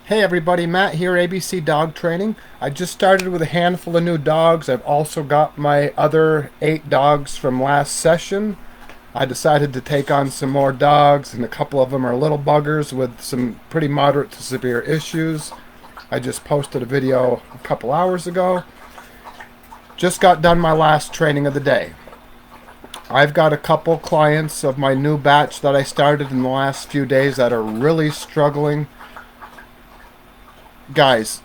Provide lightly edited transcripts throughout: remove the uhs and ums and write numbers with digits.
Hey everybody, Matt here, ABC Dog Training. I just started with a handful of new dogs. I've also got my other 8 dogs from last session. I decided to take on some more dogs, and a couple of them are little buggers with some pretty moderate to severe issues. I just posted a video a couple hours ago. Just got done my last training of the day. I've got a couple clients of my new batch that I started in the last few days that are really struggling. Guys,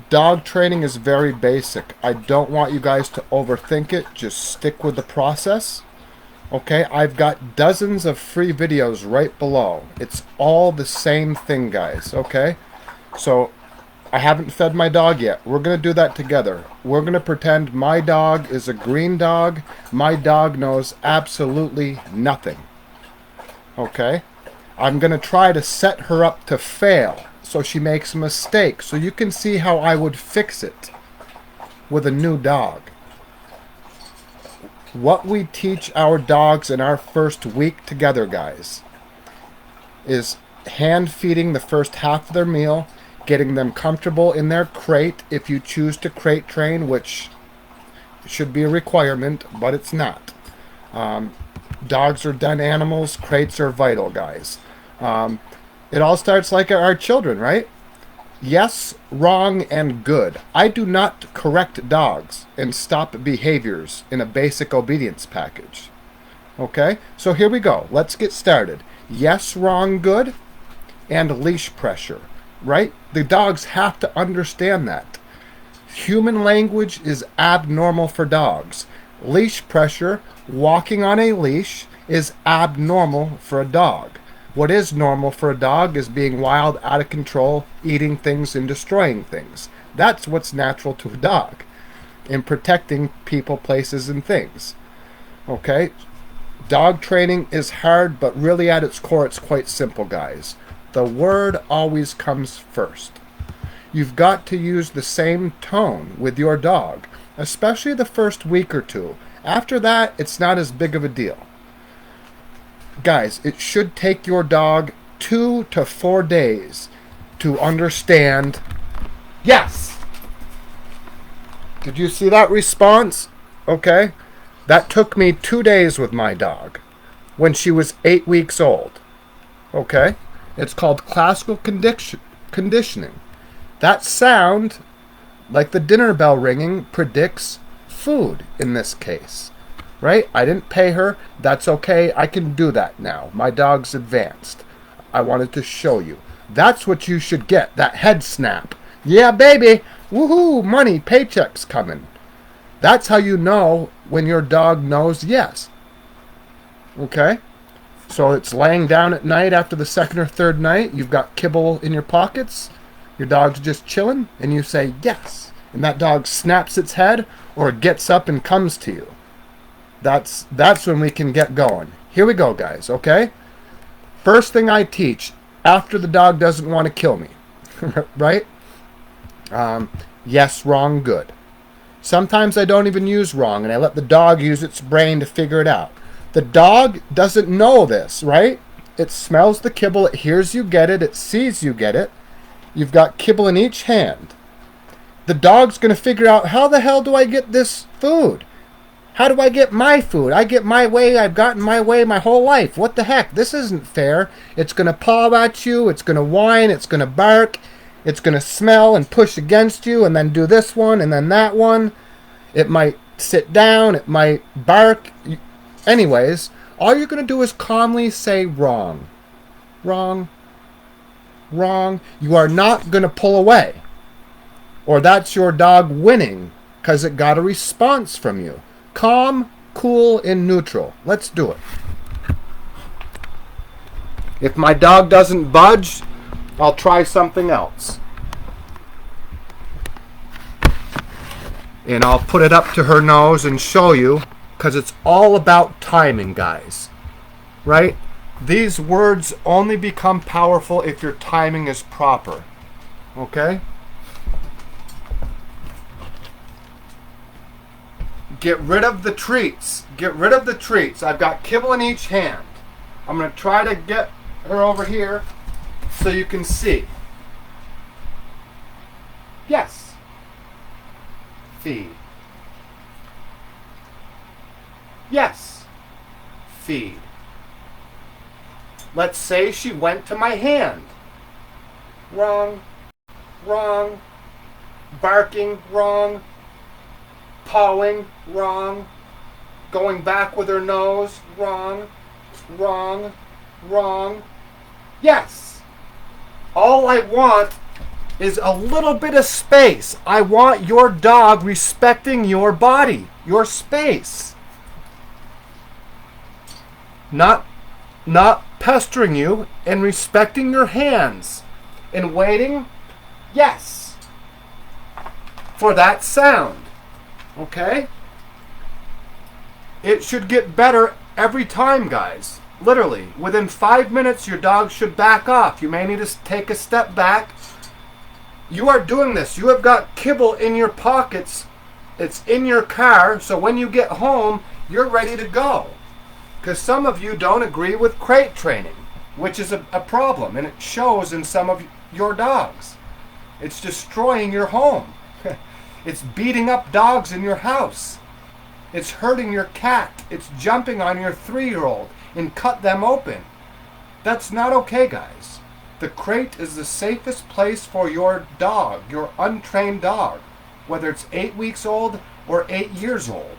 dog training is very basic. I don't want you guys to overthink it. Just stick with the process. Okay, I've got dozens of free videos right below. It's all the same thing, guys. Okay, so I haven't fed my dog yet. We're going to do that together. We're going to pretend my dog is a green dog. My dog knows absolutely nothing. Okay, I'm going to try to set her up to fail so she makes a mistake, so you can see how I would fix it with a new dog. What we teach our dogs in our first week together, guys, is hand feeding the first half of their meal, getting them comfortable in their crate if you choose to crate train, which should be a requirement, but it's not. Dogs are den animals, crates are vital, guys. It all starts like our children, right? Yes, wrong, and good. I do not correct dogs and stop behaviors in a basic obedience package. Okay? So here we go. Let's get started. Yes, wrong, good, and leash pressure, right? The dogs have to understand that. Human language is abnormal for dogs. Leash pressure, walking on a leash, is abnormal for a dog. What is normal for a dog is being wild, out of control, eating things and destroying things. That's what's natural to a dog, in protecting people, places, and things. Okay? Dog training is hard, but really at its core it's quite simple, guys. The word always comes first. You've got to use the same tone with your dog, especially the first week or two. After that, it's not as big of a deal. Guys, it should take your dog 2 to 4 days to understand. Yes! Did you see that response? Okay. That took me 2 days with my dog when she was 8 weeks old. Okay. It's called classical conditioning. That sound, like the dinner bell ringing, predicts food in this case. Right? I didn't pay her. That's okay. I can do that now. My dog's advanced. I wanted to show you. That's what you should get. That head snap. Yeah, baby. Woohoo. Money. Paychecks coming. That's how you know when your dog knows yes. Okay? So it's laying down at night after the second or third night. You've got kibble in your pockets. Your dog's just chilling. And you say yes. And that dog snaps its head or gets up and comes to you. That's when we can get going. Here we go, guys, okay? First thing I teach after the dog doesn't want to kill me, right? Yes, wrong, good. Sometimes I don't even use wrong, and I let the dog use its brain to figure it out. The dog doesn't know this, right? It smells the kibble, it hears you get it, it sees you get it. You've got kibble in each hand. The dog's going to figure out, how the hell do I get this food? How do I get my food? I get my way. I've gotten my way my whole life. What the heck? This isn't fair. It's going to paw at you. It's going to whine. It's going to bark. It's going to smell and push against you and then do this one and then that one. It might sit down. It might bark. Anyways, all you're going to do is calmly say wrong. Wrong. Wrong. You are not going to pull away. Or that's your dog winning because it got a response from you. Calm, cool, and neutral. Let's do it. If my dog doesn't budge, I'll try something else. And I'll put it up to her nose and show you, because it's all about timing, guys. Right? These words only become powerful if your timing is proper. Okay? Get rid of the treats. Get rid of the treats. I've got kibble in each hand. I'm going to try to get her over here so you can see. Yes. Feed. Yes. Feed. Let's say she went to my hand. Wrong. Wrong. Barking. Wrong. Pawing. Wrong. Going back with her nose. Wrong. Wrong. Wrong. Yes. All I want is a little bit of space. I want your dog respecting your body, your space. Not pestering you and respecting your hands and waiting, yes, for that sound. Okay? It should get better every time, guys. Literally, within 5 minutes, your dog should back off. You may need to take a step back. You are doing this. You have got kibble in your pockets. It's in your car, so when you get home, you're ready to go. Because some of you don't agree with crate training, which is a problem, and it shows in some of your dogs. It's destroying your home. It's beating up dogs in your house. It's hurting your cat. It's jumping on your 3-year-old and cut them open. That's not okay, guys. The crate is the safest place for your dog, your untrained dog, whether it's 8 weeks old or 8 years old.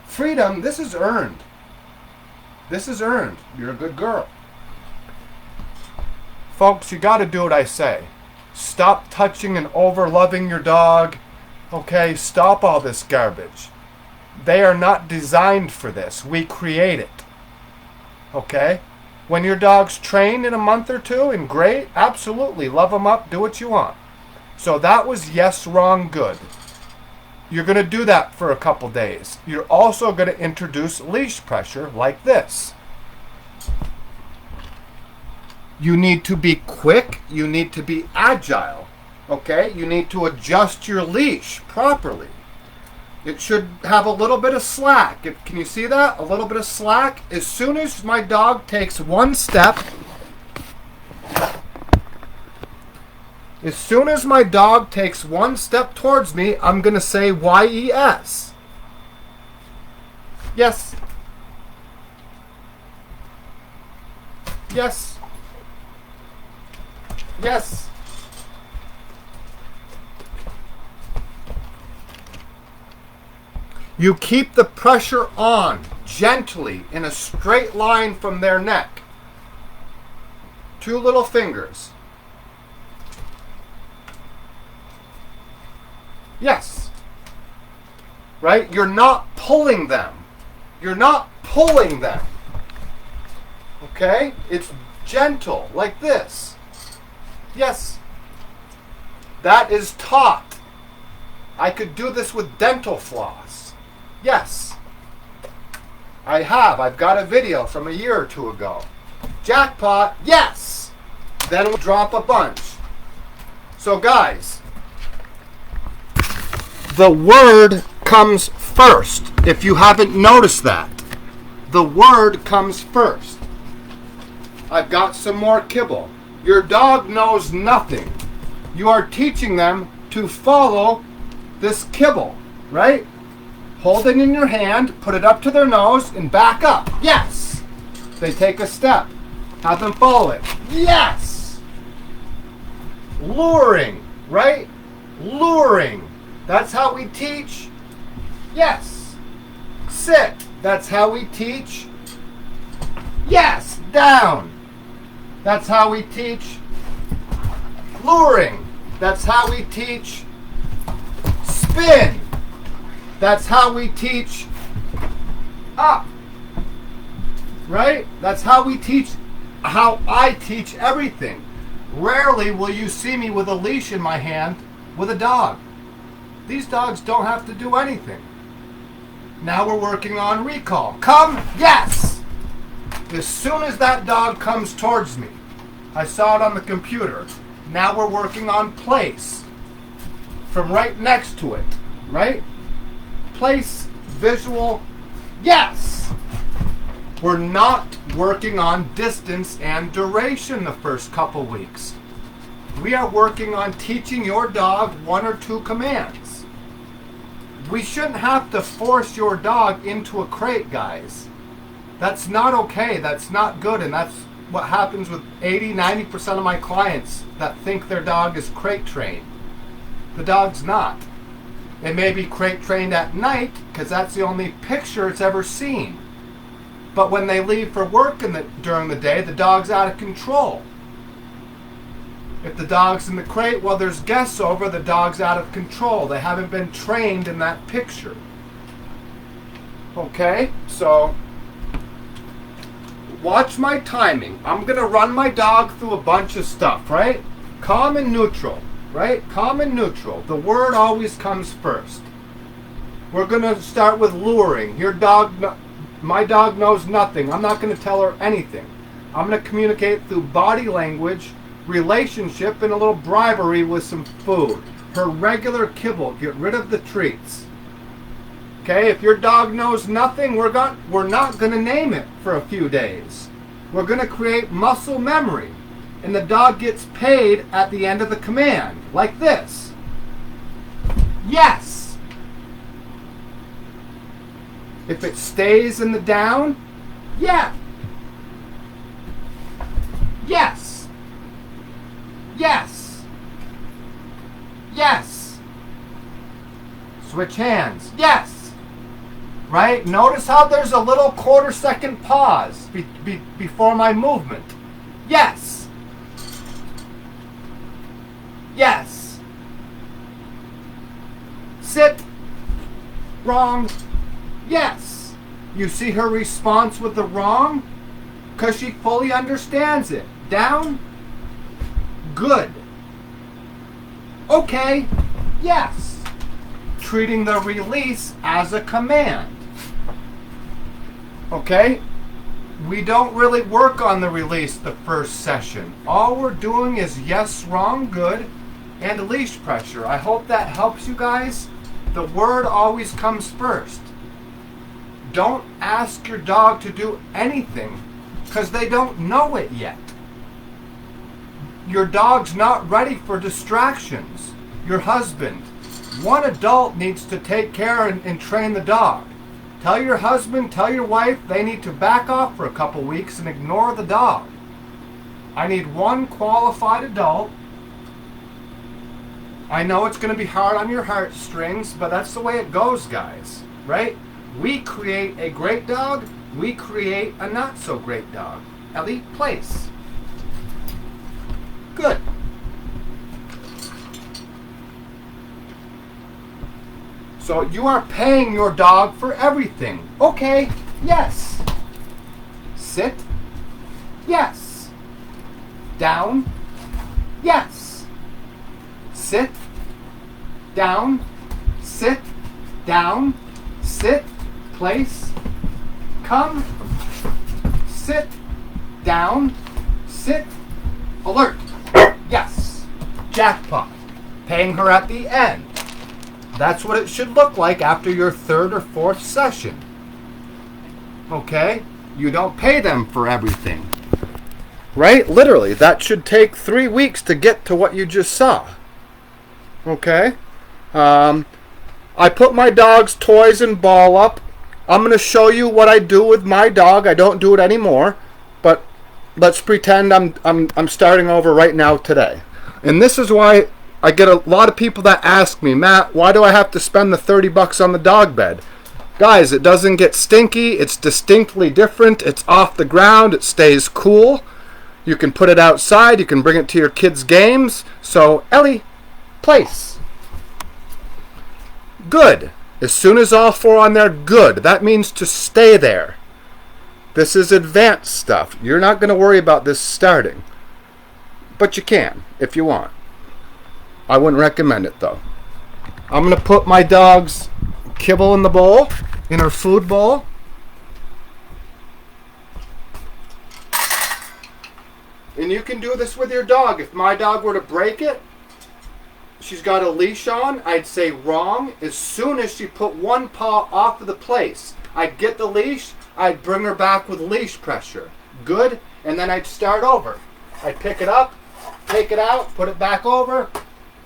Freedom, this is earned. This is earned. You're a good girl. Folks, you got to do what I say. Stop touching and over-loving your dog. Okay, stop all this garbage. They are not designed for this. We create it. Okay? When your dog's trained in a month or two and great, absolutely, love them up, do what you want. So that was yes, wrong, good. You're going to do that for a couple days. You're also going to introduce leash pressure like this. You need to be quick. You need to be agile. Okay? You need to adjust your leash properly. It should have a little bit of slack. Can you see that? A little bit of slack. As soon as my dog takes one step, towards me, I'm going to say YES. Yes. Yes. Yes. You keep the pressure on gently in a straight line from their neck. 2 little fingers. Yes. Right? You're not pulling them. You're not pulling them. Okay? It's gentle, like this. Yes. That is taught. I could do this with dental floss. Yes. I have. I've got a video from a year or 2 ago. Jackpot. Yes. Then we'll drop a bunch. So guys, the word comes first. If you haven't noticed that, the word comes first. I've got some more kibble. Your dog knows nothing. You are teaching them to follow this kibble, right? Hold it in your hand, put it up to their nose, and back up. Yes! They take a step. Have them follow it. Yes! Luring, right? Luring. That's how we teach. Yes. Sit. That's how we teach. Yes. Down. That's how we teach. Luring. That's how we teach. Spin. That's how we teach. Up. Right? That's how we teach, how I teach everything. Rarely will you see me with a leash in my hand with a dog. These dogs don't have to do anything. Now we're working on recall. Come, yes! As soon as that dog comes towards me, I saw it on the computer. Now we're working on place. From right next to it, right? Place, visual, yes! We're not working on distance and duration the first couple weeks. We are working on teaching your dog 1 or 2 commands. We shouldn't have to force your dog into a crate, guys. That's not okay. That's not good. And that's what happens with 80-90% of my clients that think their dog is crate trained. The dog's not. It may be crate trained at night because that's the only picture it's ever seen. But when they leave for work during the day, the dog's out of control. If the dog's in the crate while there's guests over, the dog's out of control. They haven't been trained in that picture. Okay, so watch my timing. I'm going to run my dog through a bunch of stuff, right? Calm and neutral, right? Calm and neutral. The word always comes first. We're going to start with luring. My dog knows nothing. I'm not going to tell her anything. I'm going to communicate through body language, relationship, and a little bribery with some food. Her regular kibble. Get rid of the treats. Okay, if your dog knows nothing, we're not going to name it for a few days. We're going to create muscle memory. And the dog gets paid at the end of the command. Like this. Yes. If it stays in the down, yeah. Yes. Yes. Yes. Switch hands. Yes. Right? Notice how there's a little quarter-second pause before my movement. Yes. Yes. Sit. Wrong. Yes. You see her response with the wrong? Because she fully understands it. Down. Good. Okay. Yes. Treating the release as a command. Okay? We don't really work on the release the first session. All we're doing is yes, wrong, good, and leash pressure. I hope that helps you guys. The word always comes first. Don't ask your dog to do anything because they don't know it yet. Your dog's not ready for distractions. Your husband, one adult needs to take care and train the dog. Tell your husband, tell your wife they need to back off for a couple weeks and ignore the dog. I need one qualified adult. I know it's going to be hard on your heartstrings, but that's the way it goes, guys, right? We create a great dog, we create a not so great dog. Ellie, place. Good. So you are paying your dog for everything. Okay, yes. Sit. Yes. Down. Yes. Sit. Down. Sit. Down. Sit. Place. Come. Sit. Down. Sit. Alert. Yes. Jackpot. Paying her at the end. That's what it should look like after your 3rd or 4th session. Okay? You don't pay them for everything. Right? Literally, that should take 3 weeks to get to what you just saw. Okay? I put my dog's toys and ball up. I'm going to show you what I do with my dog. I don't do it anymore, but let's pretend I'm starting over right now today. And this is why I get a lot of people that ask me, Matt, why do I have to spend the $30 on the dog bed? Guys, it doesn't get stinky. It's distinctly different. It's off the ground. It stays cool. You can put it outside. You can bring it to your kids' games. So, Ellie, place. Good. As soon as all 4 on there, good. That means to stay there. This is advanced stuff. You're not going to worry about this starting. But you can, if you want. I wouldn't recommend it, though. I'm going to put my dog's kibble in the bowl, in her food bowl. And you can do this with your dog. If my dog were to break it, she's got a leash on, I'd say wrong. As soon as she put one paw off of the place, I'd get the leash, I'd bring her back with leash pressure. Good, and then I'd start over. I'd pick it up, take it out, put it back over,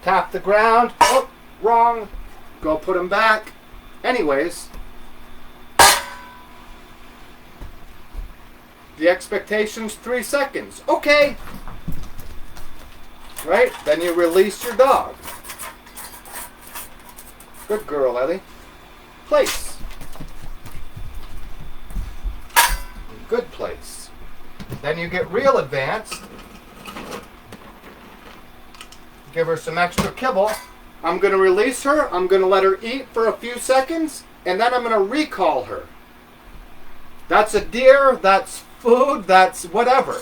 tap the ground. Oh, wrong. Go put them back. Anyways, the expectation's 3 seconds. Okay. Right? Then you release your dog. Good girl, Ellie. Place. Good place. Then you get real advanced. Give her some extra kibble. I'm going to release her. I'm going to let her eat for a few seconds. And then I'm going to recall her. That's a deer. That's food. That's whatever.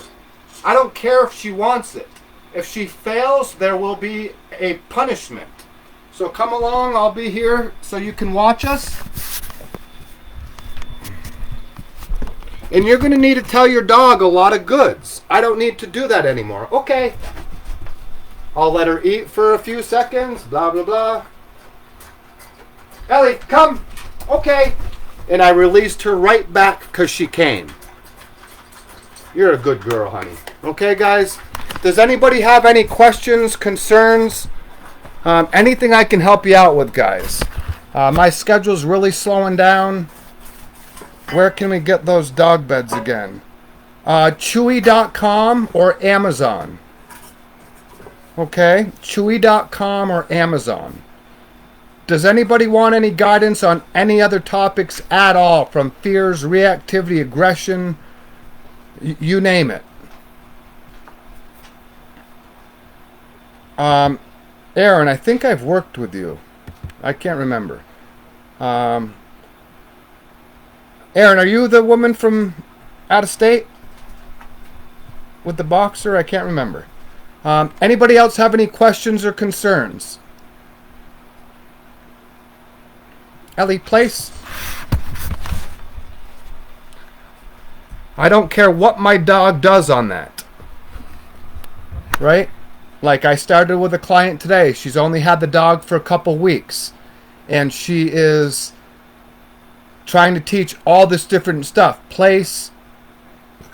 I don't care if she wants it. If she fails, there will be a punishment. So come along. I'll be here so you can watch us. And you're going to need to tell your dog a lot of goods. I don't need to do that anymore. Okay. I'll let her eat for a few seconds. Blah, blah, blah. Ellie, come. Okay. And I released her right back because she came. You're a good girl, honey. Okay, guys? Does anybody have any questions, concerns? Anything I can help you out with, guys? My schedule's really slowing down. Where can we get those dog beds again? Chewy.com or Amazon. Okay? Chewy.com or Amazon. Does anybody want any guidance on any other topics at all? From fears, reactivity, aggression, you name it. Aaron, I think I've worked with you. I can't remember. Aaron, are you the woman from out of state? With the boxer? I can't remember. Anybody else have any questions or concerns? Ellie, place. I don't care what my dog does on that. Right? Like I started with a client today. She's only had the dog for a couple weeks. And she is trying to teach all this different stuff. Place,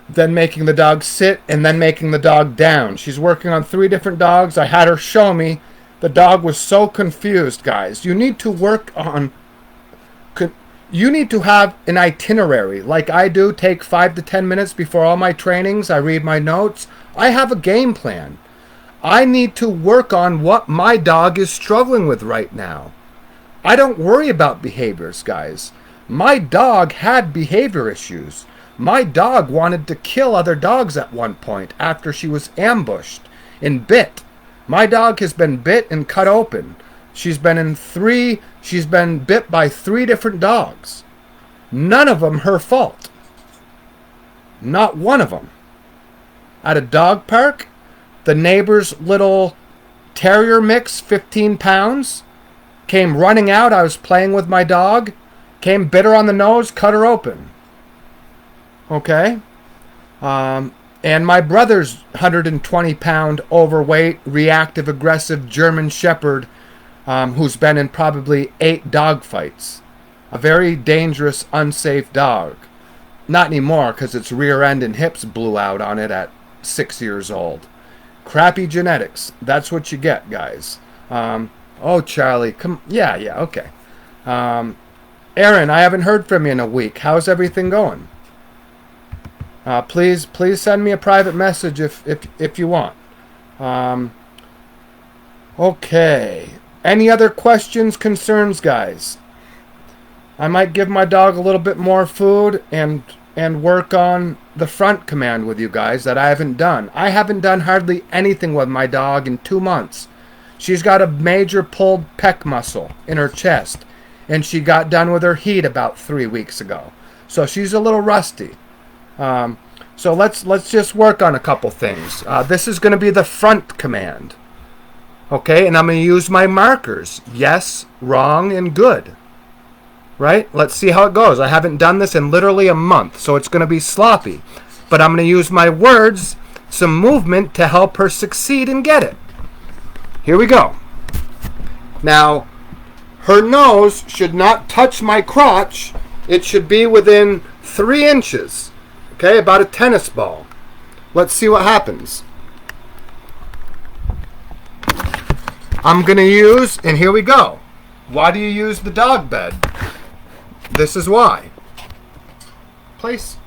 then making the dog sit, and then making the dog down. She's working on 3 different dogs. I had her show me. The dog was so confused, guys. You need to work on... You need to have an itinerary. Like I do, take 5 to 10 minutes before all my trainings. I read my notes. I have a game plan. I need to work on what my dog is struggling with right now. I don't worry about behaviors, guys. My dog had behavior issues. My dog wanted to kill other dogs at one point after she was ambushed and bit. My dog has been bit and cut open. She's been bit by 3 different dogs. None of them her fault. Not one of them. At a dog park, the neighbor's little terrier mix, 15 pounds, came running out. I was playing with my dog. Came, bit her on the nose, cut her open. Okay? And my brother's 120-pound, overweight, reactive, aggressive German Shepherd, who's been in probably 8 dog fights. A very dangerous, unsafe dog. Not anymore, because its rear end and hips blew out on it at 6 years old. Crappy genetics. That's what you get, guys. Oh, Charlie, come... Yeah, okay. Aaron, I haven't heard from you in a week. How's everything going? Please send me a private message if you want. Okay. Any other questions, concerns, guys? I might give my dog a little bit more food and work on the front command with you guys that I haven't done. I haven't done hardly anything with my dog in 2 months. She's got a major pulled pec muscle in her chest. And she got done with her heat about 3 weeks ago. So she's a little rusty. So let's just work on a couple things. This is going to be the front command. Okay, and I'm going to use my markers. Yes, wrong, and good. Right? Let's see how it goes. I haven't done this in literally a month, so it's going to be sloppy. But I'm going to use my words, some movement to help her succeed and get it. Here we go. Now, her nose should not touch my crotch. It should be within 3 inches. Okay, about a tennis ball. Let's see what happens. I'm going to use, and here we go. Why do you use the dog bed? This is why. Place.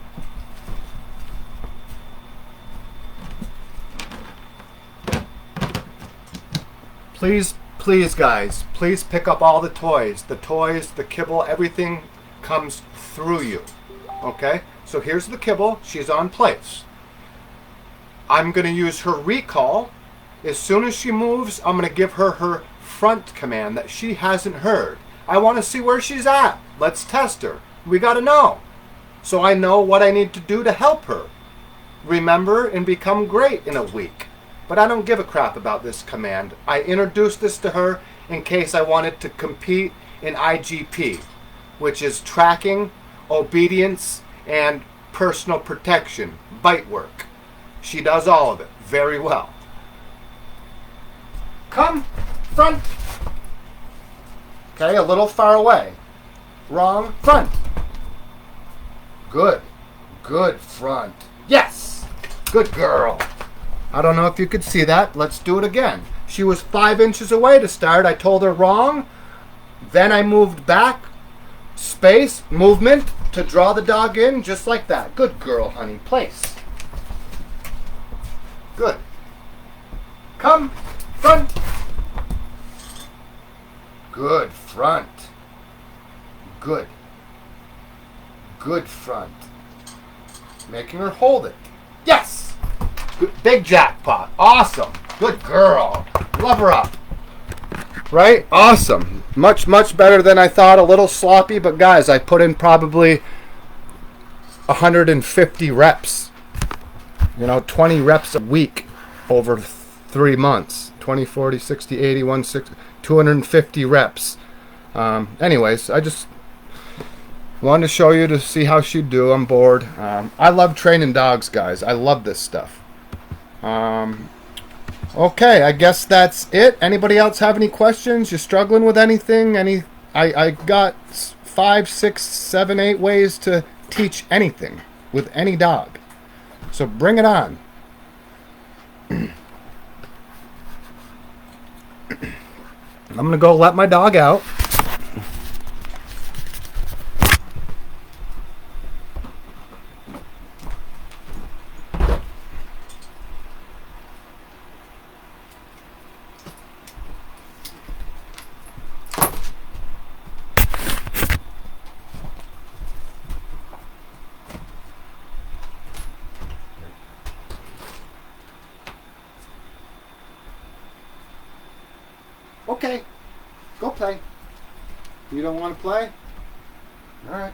Please, please, guys, please pick up all the toys. The toys, the kibble, everything comes through you. Okay? So here's the kibble. She's on place. I'm going to use her recall. As soon as she moves, I'm going to give her her front command that she hasn't heard. I want to see where she's at. Let's test her. We got to know. So I know what I need to do to help her remember and become great in a week. But I don't give a crap about this command. I introduced this to her in case I wanted to compete in IGP, which is tracking, obedience, and personal protection, bite work. She does all of it very well. Come, front. Okay, a little far away. Wrong, front. Good, good front. Yes, good girl. I don't know if you could see that. Let's do it again. She was 5 inches away to start. I told her wrong. Then I moved back. Space, movement to draw the dog in just like that. Good girl, honey. Place. Good. Come, front. Good front. Good. Good front. Making her hold it. Yes! Good, big jackpot. Awesome. Good girl. Love her up. Right? Awesome. Much, much better than I thought. A little sloppy, but guys, I put in probably 150 reps. 20 reps a week over 3 months. 20, 40, 60, 80, 160, 250 reps. Anyways, I just wanted to show you to see how she'd do. I'm bored. I love training dogs, guys. I love this stuff. Okay, I guess that's it. Anybody else have any questions? You struggling with anything? I got 5, 6, 7, 8 ways to teach anything with any dog. So bring it on. I'm going to go let my dog out. Okay, go play. You don't want to play? All right.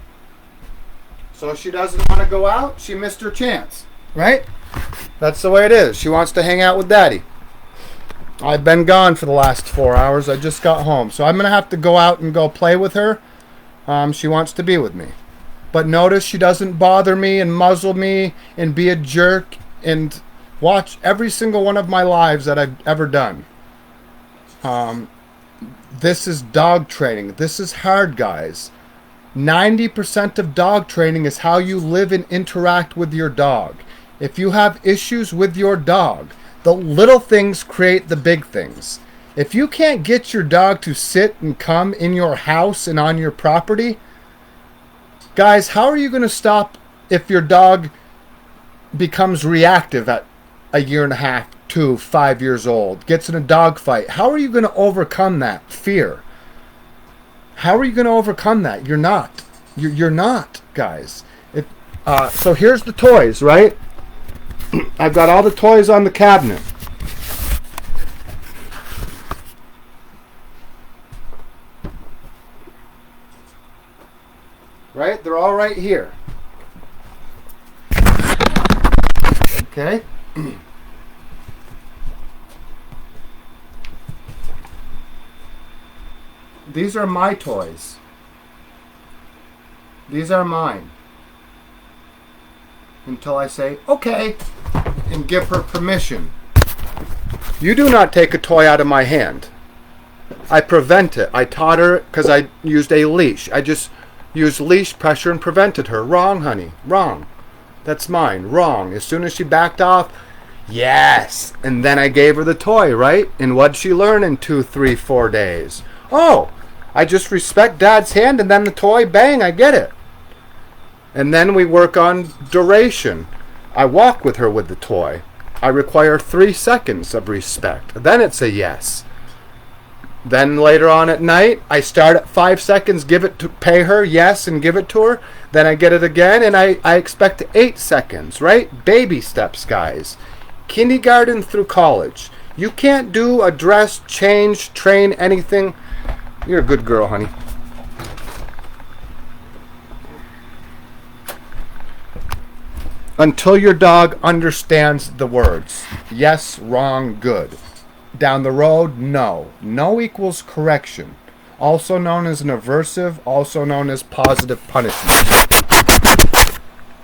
So she doesn't want to go out? She missed her chance, right? That's the way it is. She wants to hang out with Daddy. I've been gone for the last 4 hours. I just got home. So I'm going to have to go out and go play with her. She wants to be with me. But notice she doesn't bother me and muzzle me and be a jerk and watch every single one of my lives that I've ever done. This is dog training. This is hard, guys. 90% of dog training is how you live and interact with your dog. If you have issues with your dog, the little things create the big things. If you can't get your dog to sit and come in your house and on your property, guys, how are you going to stop if your dog becomes reactive at 1.5 years, 2, 5 years old, gets in a dog fight? How are you going to overcome that fear? How are you going to overcome that? You're not. You're not, guys. So here's the toys, right? I've got all the toys on the cabinet. Right? They're all right here. Okay? These are my toys. These are mine. Until I say, okay, and give her permission. You do not take a toy out of my hand. I prevent it. I taught her because I used a leash. I just used leash pressure and prevented her. Wrong, honey. Wrong. That's mine. Wrong. As soon as she backed off, Yes. And then I gave her the toy, right? And what'd she learn in 2, 3, 4 days? Oh, I just respect Dad's hand, and then the toy, bang, I get it. And then we work on duration. I walk with her with the toy. I require 3 seconds of respect. Then it's a yes. Then later on at night, I start at 5 seconds, give it to pay her, yes, and give it to her. Then I get it again, and I expect 8 seconds, right? Baby steps, guys. Kindergarten through college. You can't do a dress, change, train, anything. You're a good girl, honey. Until your dog understands the words. Yes, wrong, good. Down the road, no. No equals correction. Also known as an aversive, also known as positive punishment.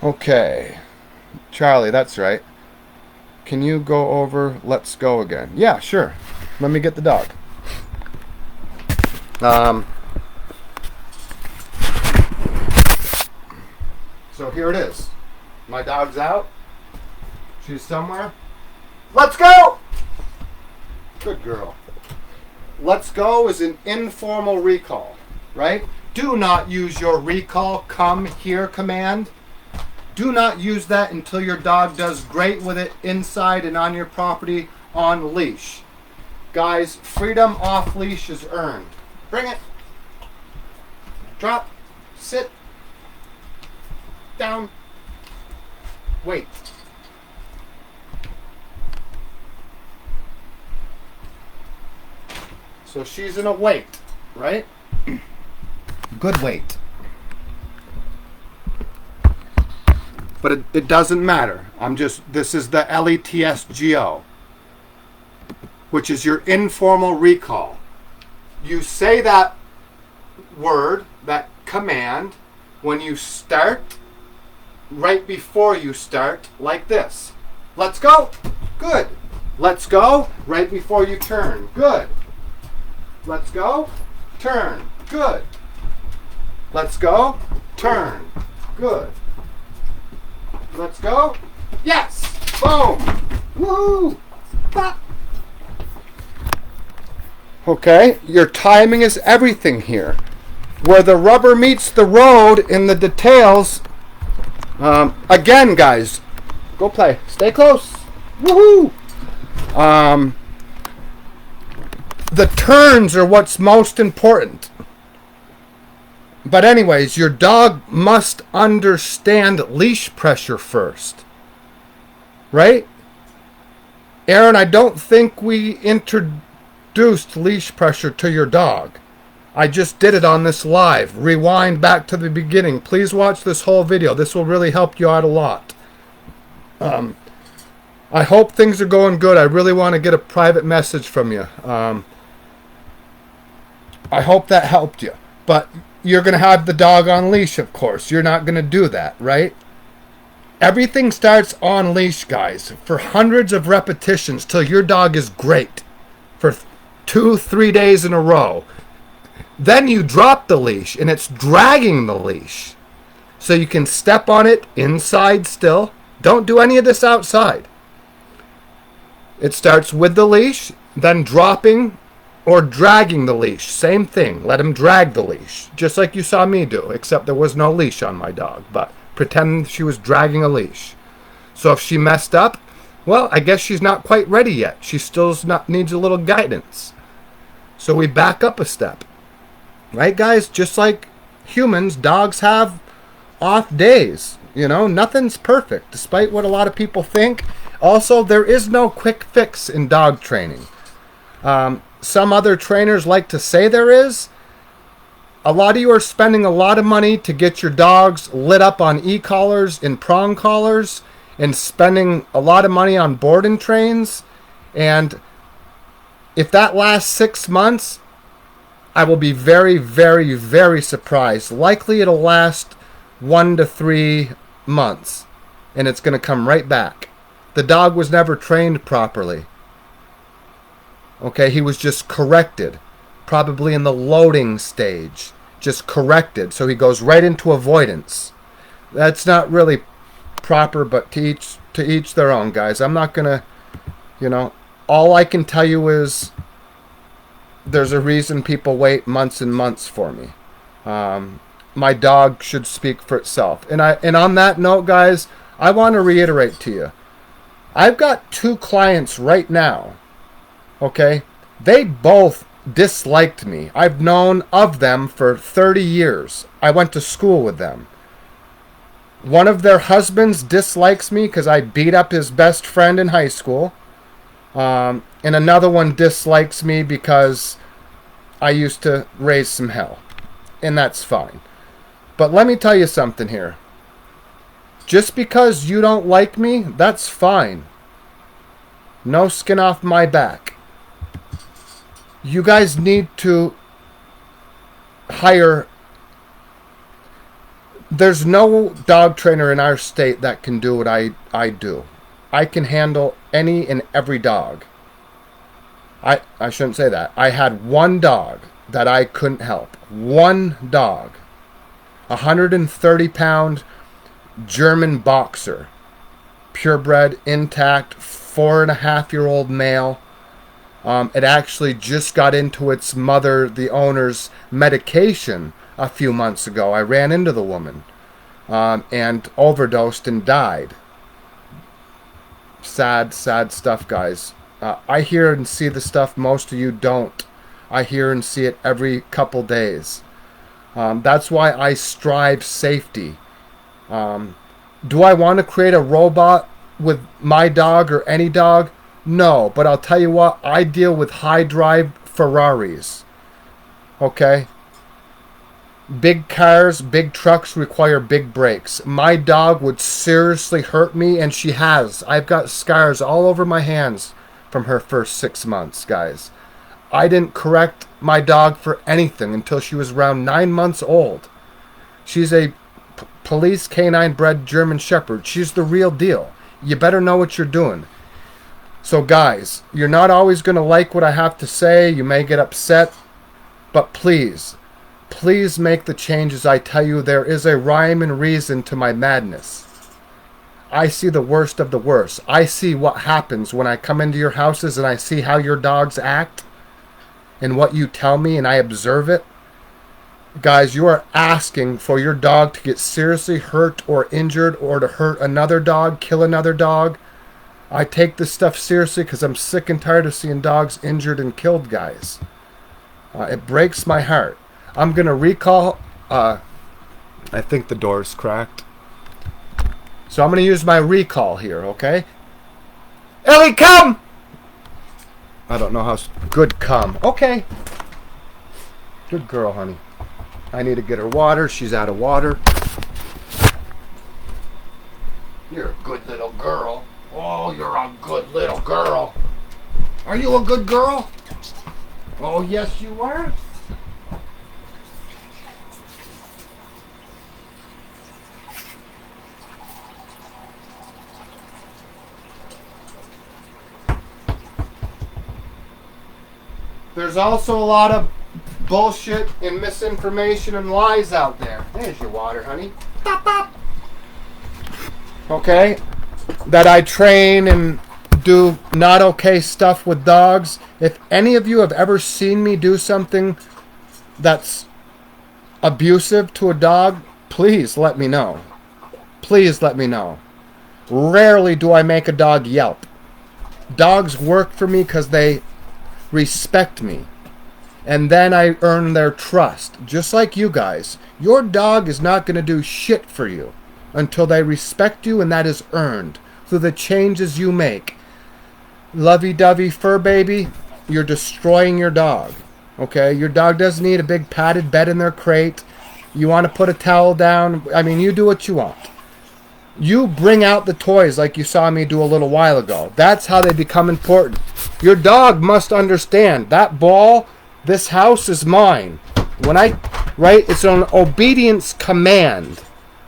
Okay. Charlie, that's right. Can you go over let's go again? Yeah, sure. Let me get the dog. So here it is. My dog's out. She's somewhere. Let's go! Good girl. Let's go is an informal recall, right? Do not use your recall come here command. Do not use that until your dog does great with it inside and on your property on leash. Guys, freedom off leash is earned. Bring it. Drop. Sit. Down. Wait. So she's in a wait, right? Good wait. But it doesn't matter. This is the LETSGO, which is your informal recall. You say that word, that command, when you start, right before you start, like this. Let's go. Good. Let's go. Right before you turn. Good. Let's go. Turn. Good. Let's go. Turn. Good. Let's go. Yes. Boom. Woo. Okay. Your timing is everything here. Where the rubber meets the road in the details. Again, guys, go play. Stay close. Woohoo! The turns are what's most important. But anyways, your dog must understand leash pressure first. Right? Aaron, I don't think we introduced leash pressure to your dog. I just did it on this live. Rewind back to the beginning. Please watch this whole video. This will really help you out a lot. I hope things are going good. I really want to get a private message from you. I hope that helped you. But you're going to have the dog on leash, of course. You're not going to do that, right? Everything starts on leash, guys, for hundreds of repetitions till your dog is great for 2-3 days in a row. Then you drop the leash, and it's dragging the leash. So you can step on it inside still. Don't do any of this outside. It starts with the leash, then dropping or dragging the leash. Same thing. Let him drag the leash, just like you saw me do, except there was no leash on my dog. But pretend she was dragging a leash. So if she messed up, well, I guess she's not quite ready yet. She still needs a little guidance. So we back up a step. Right, guys? Just like humans, dogs have off days. You know, nothing's perfect, despite what a lot of people think. Also, there is no quick fix in dog training. Some other trainers like to say there is. A lot of you are spending a lot of money to get your dogs lit up on e-collars and prong collars and spending a lot of money on boarding trains. And if that lasts 6 months, I will be very, very, very surprised. Likely it'll last 1 to 3 months, and it's going to come right back. The dog was never trained properly. Okay, he was just corrected, probably in the loading stage, just corrected, so he goes right into avoidance. That's not really proper, but to each their own, guys. I'm not gonna, all I can tell you is there's a reason people wait months and months for me. My dog should speak for itself. And on that note, guys, I want to reiterate to you, I've got 2 clients right now. Okay, they both disliked me. I've known of them for 30 years. I went to school with them. One of their husbands dislikes me because I beat up his best friend in high school. And another one dislikes me because I used to raise some hell. And that's fine. But let me tell you something here. Just because you don't like me, that's fine. No skin off my back. You guys need to hire... There's no dog trainer in our state that can do what I do. I can handle any and every dog. I shouldn't say that. I had one dog that I couldn't help. One dog. 130-pound German boxer. Purebred, intact, 4.5-year-old male. It actually just got into its mother, the owner's medication a few months ago. I ran into the woman and overdosed and died. Sad, sad stuff, guys. I hear and see the stuff most of you don't. I hear and see it every couple days. That's why I strive safety. Do I want to create a robot with my dog or any dog? No, but I'll tell you what, I deal with high drive Ferraris. Okay? Big cars, big trucks require big brakes. My dog would seriously hurt me, and she has. I've got scars all over my hands from her first 6 months, guys. I didn't correct my dog for anything until she was around 9 months old. She's a police canine bred German Shepherd. She's the real deal. You better know what you're doing. So guys, you're not always going to like what I have to say. You may get upset. But please, please make the changes I tell you. There is a rhyme and reason to my madness. I see the worst of the worst. I see what happens when I come into your houses and I see how your dogs act and what you tell me, and I observe it. Guys, you are asking for your dog to get seriously hurt or injured or to hurt another dog, kill another dog. I take this stuff seriously because I'm sick and tired of seeing dogs injured and killed, guys. It breaks my heart. I'm going to recall... I think the door's cracked. So I'm going to use my recall here, okay? Ellie, come! I don't know how... Good, come. Okay. Good girl, honey. I need to get her water. She's out of water. You're a good little girl. Oh, you're a good little girl. Are you a good girl? Oh, yes, you are. There's also a lot of bullshit and misinformation and lies out there. There's your water, honey. Bop, bop. Okay? That I train and do not okay stuff with dogs. If any of you have ever seen me do something that's abusive to a dog, please let me know. Please let me know. Rarely do I make a dog yelp. Dogs work for me because they respect me. And then I earn their trust. Just like you guys. Your dog is not going to do shit for you until they respect you, and that is earned through the changes you make. Lovey-dovey fur baby, you're destroying your dog. Okay? Your dog doesn't need a big padded bed in their crate. You want to put a towel down. I mean, you do what you want. You bring out the toys like you saw me do a little while ago. That's how they become important. Your dog must understand that ball, this house is mine. Right? It's an obedience command.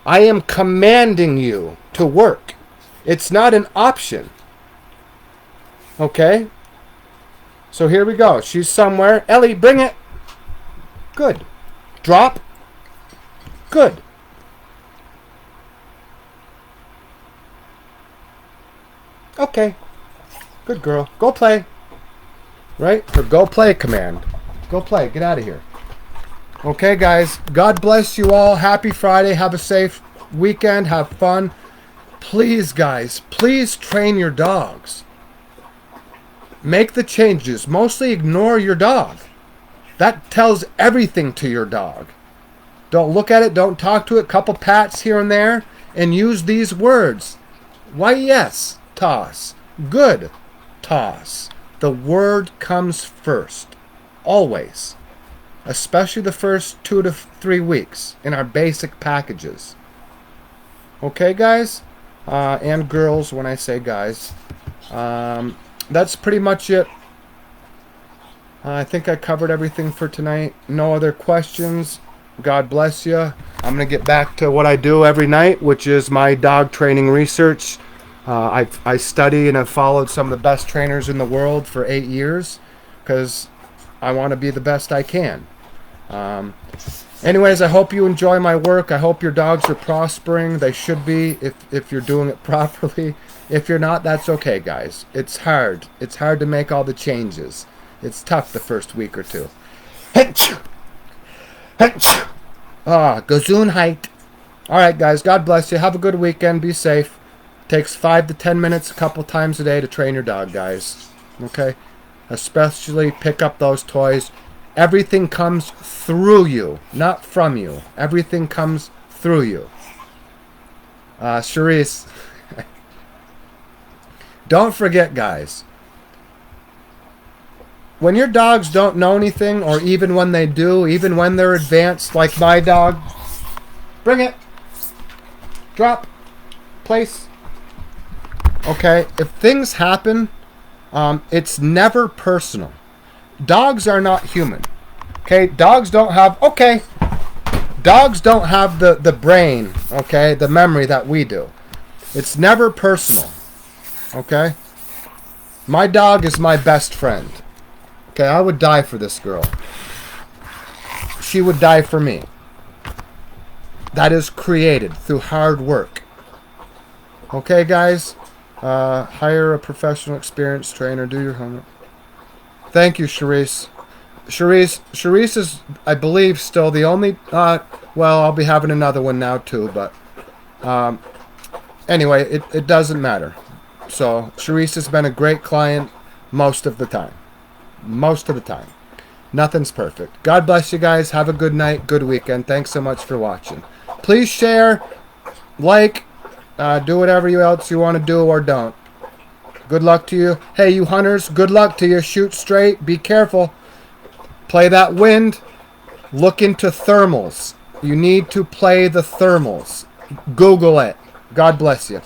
I am commanding you to work. It's not an option. Okay? So here we go. She's somewhere. Ellie, bring it. Good. Drop. Good. Okay. Good girl. Go play. Right? Her go play command. Go play. Get out of here. Okay, guys. God bless you all. Happy Friday. Have a safe weekend. Have fun. Please, guys, please train your dogs. Make the changes. Mostly ignore your dog. That tells everything to your dog. Don't look at it. Don't talk to it. Couple pats here and there. And use these words. Why, yes, toss. Good, toss. The word comes first. Always. Especially the first 2 to 3 weeks in our basic packages. Okay, guys? And girls, when I say guys. That's pretty much it. I think I covered everything for tonight. No other questions. God bless you. I'm going to get back to what I do every night, which is my dog training research. I study and have followed some of the best trainers in the world for 8 years because I want to be the best I can. Anyways, I hope you enjoy my work. I hope your dogs are prospering. They should be if you're doing it properly. If you're not, that's okay, guys. It's hard. It's hard to make all the changes. It's tough the first week or two. Gazoon height. Alright, guys. God bless you. Have a good weekend. Be safe. Takes 5 to 10 minutes a couple times a day to train your dog, guys. Okay? Especially pick up those toys. Everything comes through you, not from you. Everything comes through you. Charisse. Don't forget, guys. When your dogs don't know anything, or even when they do, even when they're advanced, like my dog, bring it. Drop. Place. Okay? If things happen, it's never personal. Dogs are not human. Okay? Dogs don't have... Okay. Dogs don't have the brain, okay? The memory that we do. It's never personal. Okay? My dog is my best friend. Okay, I would die for this girl. She would die for me. That is created through hard work. Okay, guys? Hire a professional, experienced trainer. Do your homework. Thank you, Charisse. Charisse is, I believe, still the only... well, I'll be having another one now, too, but... anyway, it doesn't matter. So, Charisse has been a great client most of the time. Most of the time. Nothing's perfect. God bless you guys. Have a good night, good weekend. Thanks so much for watching. Please share, like, do whatever else you want to do or don't. Good luck to you. Hey, you hunters, good luck to you. Shoot straight. Be careful. Play that wind. Look into thermals. You need to play the thermals. Google it. God bless you.